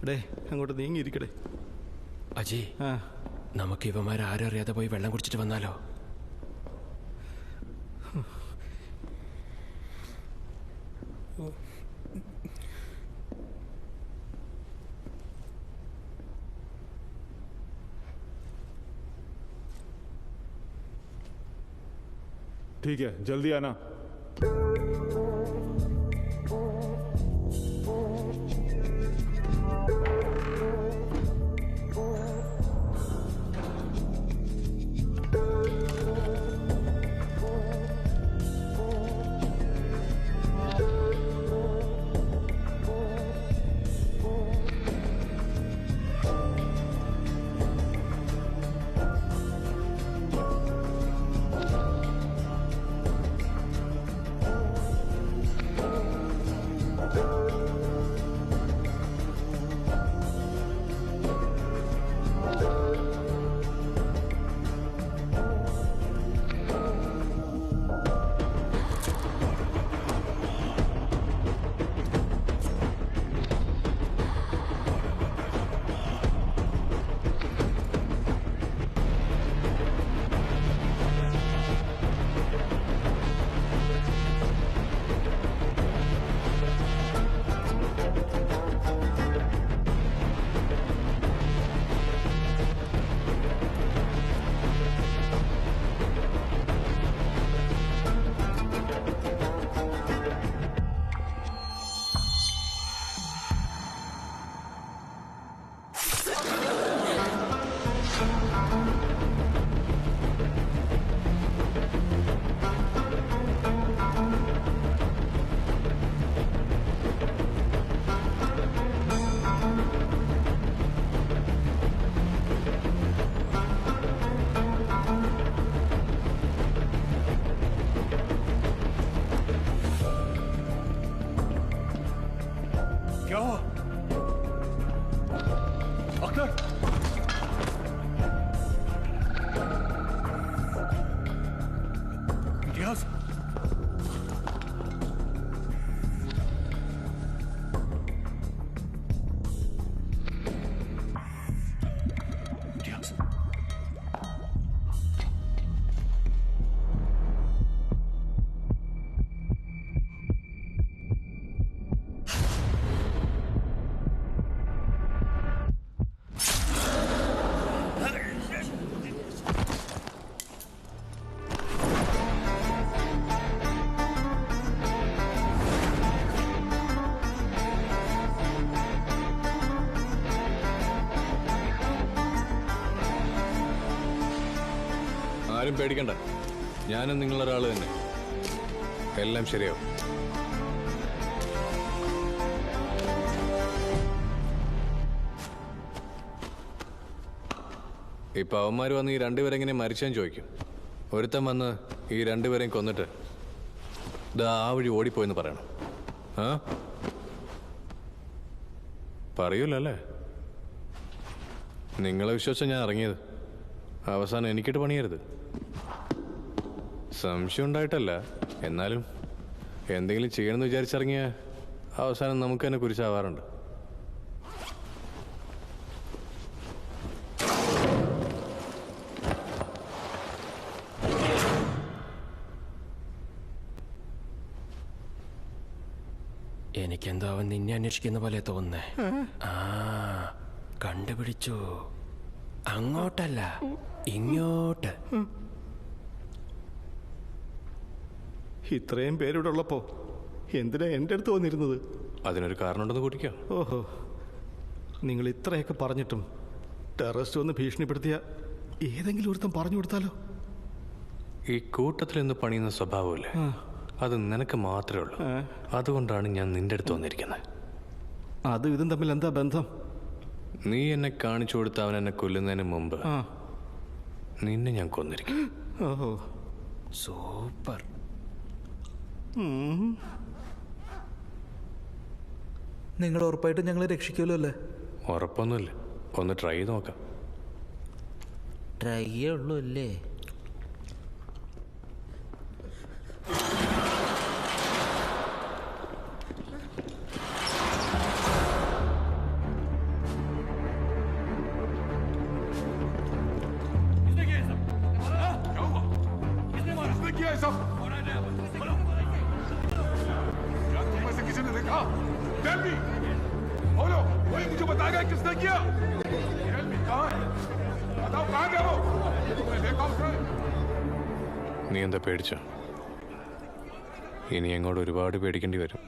Day അങ്ങോട്ട് നീങ്ങിയിരിക്കടേ. അജി, നമുക്ക് ഇവന്മാരാരും അറിയാതെ പോയി വെള്ളം കുടിച്ചിട്ട് വന്നാലോ? ठीक है, जल्दी आना। ആരും പേടിക്കണ്ട, ഞാനും നിങ്ങളൊരാൾ തന്നെ. എല്ലാം ശരിയാവും. ഇപ്പൊ അവന്മാർ വന്ന് ഈ രണ്ടുപേരെങ്ങനെ മരിച്ചെന്ന് ചോദിക്കും. ഒരുത്തൻ വന്ന് ഈ രണ്ടുപേരെയും കൊന്നിട്ട് ആ വഴി ഓടിപ്പോയെന്ന് പറയണം. ആ പറയൂലല്ലേ? നിങ്ങളെ വിശ്വസിച്ച ഞാൻ ഇറങ്ങിയത്. അവസാനം എനിക്കിട്ട് പണിയരുത്. സംശയം ഉണ്ടായിട്ടല്ല, എന്നാലും എന്തെങ്കിലും ചെയ്യണമെന്ന് വിചാരിച്ചിറങ്ങിയ അവസാനം നമുക്ക് തന്നെ കുരിശാവാറുണ്ട്. എനിക്കെന്തോ അവൻ നിന്നെ അന്വേഷിക്കുന്ന പോലെ തോന്നുന്നേ. ആ കണ്ടുപിടിച്ചു. അങ്ങോട്ടല്ല, ഇങ്ങോട്ട്. ഇത്രയും പേരിവിടെ ഉള്ളപ്പോ എന്തിനാ എൻ്റെ അടുത്ത് വന്നിരുന്നത്? അതിനൊരു കാരണമുണ്ടെന്ന് കൂട്ടിക്കോ. ഓഹോ, നിങ്ങൾ ഇത്രയൊക്കെ പറഞ്ഞിട്ടും ടെററിസ്റ്റ് വന്ന് ഭീഷണിപ്പെടുത്തിയ ഏതെങ്കിലും ഒരുത്തം പറഞ്ഞു കൊടുത്താലോ? ഈ കൂട്ടത്തിൽ നിന്ന് പണിയുന്ന സ്വഭാവമില്ലേ, അത് നിനക്ക് മാത്രമേ ഉള്ളൂ. അതുകൊണ്ടാണ് ഞാൻ നിന്റെ അടുത്ത് വന്നിരിക്കുന്നത്. അതും ഇതും തമ്മിൽ എന്താ ബന്ധം? നീ എന്നെ കാണിച്ചു കൊടുത്ത അവൻ എന്നെ കൊല്ലുന്നതിന് മുമ്പ് നിന്നെ ഞാൻ കൊന്നിരിക്കും. ഓഹോ, സൂപ്പർ. നിങ്ങൾ ഉറപ്പായിട്ടും ഞങ്ങളെ രക്ഷിക്കുമല്ലോ അല്ലേ? ഉറപ്പൊന്നുമില്ല, ഒന്ന് ട്രൈ ചെയ്ത് നോക്കാം. ട്രൈ ഉള്ളൂ അല്ലേ? किया है सब? क्या तुम में से किसी ने देखा? Tell me. बोलो, कोई मुझे बताएगा किसने किया? Tell me, कहाँ है? बताओ कहाँ गया वो? तुमने देखा उसे? നീ എന്താ പേടിച്ചോ? ഇനി അങ്ങോട്ട് ഒരുപാട് പേടിക്കേണ്ടി വരും.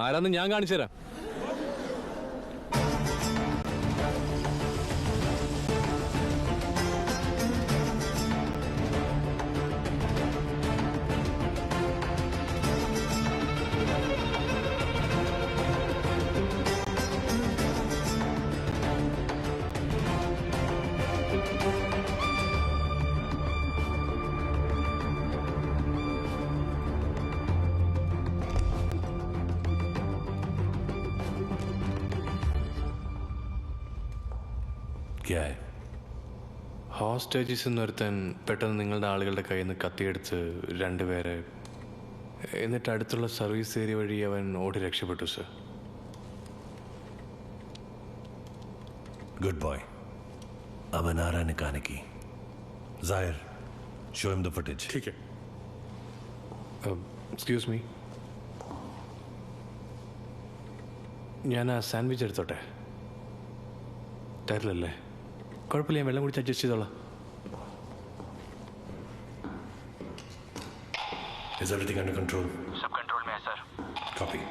ആരാന്ന് ഞാൻ കാണിച്ചു തരാം. ഹോസ്റ്റേജസ് എന്നൊരുത്തൻ പെട്ടെന്ന് നിങ്ങളുടെ ആളുകളുടെ കയ്യിൽ നിന്ന് കത്തിയെടുത്ത് രണ്ടുപേരെ, എന്നിട്ട് അടുത്തുള്ള സർവീസ് ഏരിയ വഴി അവൻ ഓടി രക്ഷപ്പെട്ടു സർ. Good boy. अब नारा निकाने की. जाहिर, शो हिम द फुटेज. ठीक है. എക്സ്ക്യൂസ് മീ, ഞാൻ ആ സാൻഡ്വിച്ച് എടുത്തോട്ടെ? തരില്ലല്ലേ? കുഴപ്പമില്ല, ഞാൻ വെള്ളം കുടിച്ച് അഡ്ജസ്റ്റ് ചെയ്തോളാം. Is everything under control? सब कंट्रोल में है सर. Copy.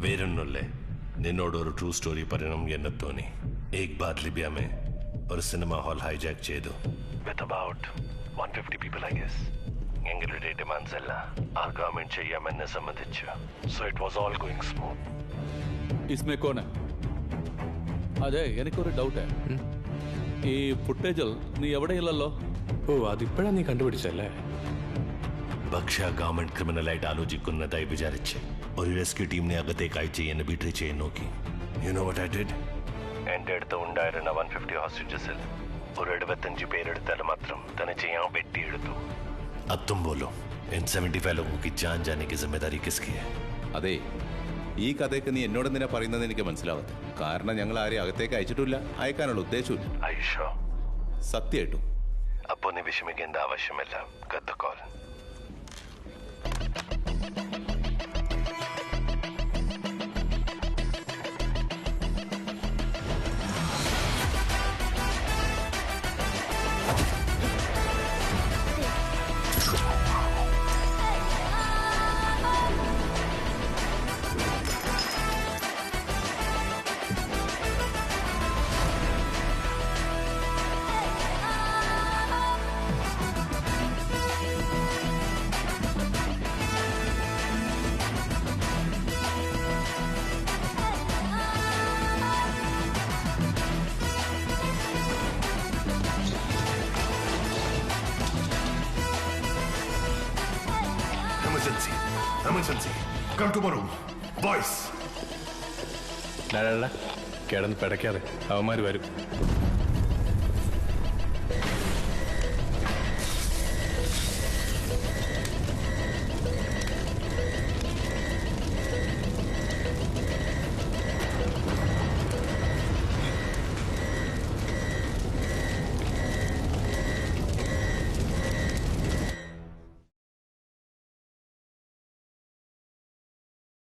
വേറൊന്നുമില്ലേ, നിന്നോട് ഒരു ട്രൂ സ്റ്റോറി പറയണം എന്ന് തോന്നി. एक बार ലിബിയ में ഒരു സിനിമ ഹാൾ ഹൈജാക്ക് ചെയ്തു. വിത്ത് അബൌട്ട് 150 പീപ്പിൾ ഐ ഗെസ്. ഞങ്ങളുടെ ഡിമാൻഡ്സ് എല്ലാം ആ ഗവൺമെന്റ് ചെയ്യാമെന്ന് സമ്മതിച്ചു. So it was all going smooth. इसमें कौन है? അതെ, എനിക്കൊരു ഡൗട്ട്. ഈ ഫുട്ടേജിൽ നീ എവിടെയില്ലല്ലോ. ഓ, അതിപ്പോഴാണ് നീ കണ്ടുപിടിച്ചല്ലേ? ഭക്ഷ ഗവൺമെന്റ് ക്രിമിനലായിട്ട് ആലോചിക്കുന്നതായി വിചാരിച്ച് ഒരു റെസ്ക്യൂ ടീമിനെ അകത്തേക്ക് അയച്ച് എന്നെ ബീട്രേ ചെയ്യാൻ നോക്കി. You know what I did? എൻ്റെ അടുത്ത് ഉണ്ടായിരുന്ന 150 ഹോസ്റ്റേജസിൽ ഒരു 75 പേരെടുത്താൽ മാത്രം തന്നെ ചെയ്യാൻ വെട്ടിയെടുത്തു. അതും പോലോ इन 75 लोगों की जान जाने की जिम्मेदारी किसकी है? അതെ, ഈ കഥയൊക്കെ നീ എന്നോട് എന്തിനാ പറയുന്നത് എനിക്ക് മനസ്സിലാവാത്ത. കാരണം ഞങ്ങൾ ആരെയും അകത്തേക്ക് അയച്ചിട്ടില്ല, അയക്കാനുള്ള ഉദ്ദേശമില്ല. ആയിഷോ, സത്യമായിട്ടും. അപ്പോ നീ വിഷമിക്കേണ്ട ആവശ്യമില്ല. Cut the call. Emergency. Come to my room. Boys. കിടന്ന് പിടയ്ക്കാതെ, അവന്മാർ വരും.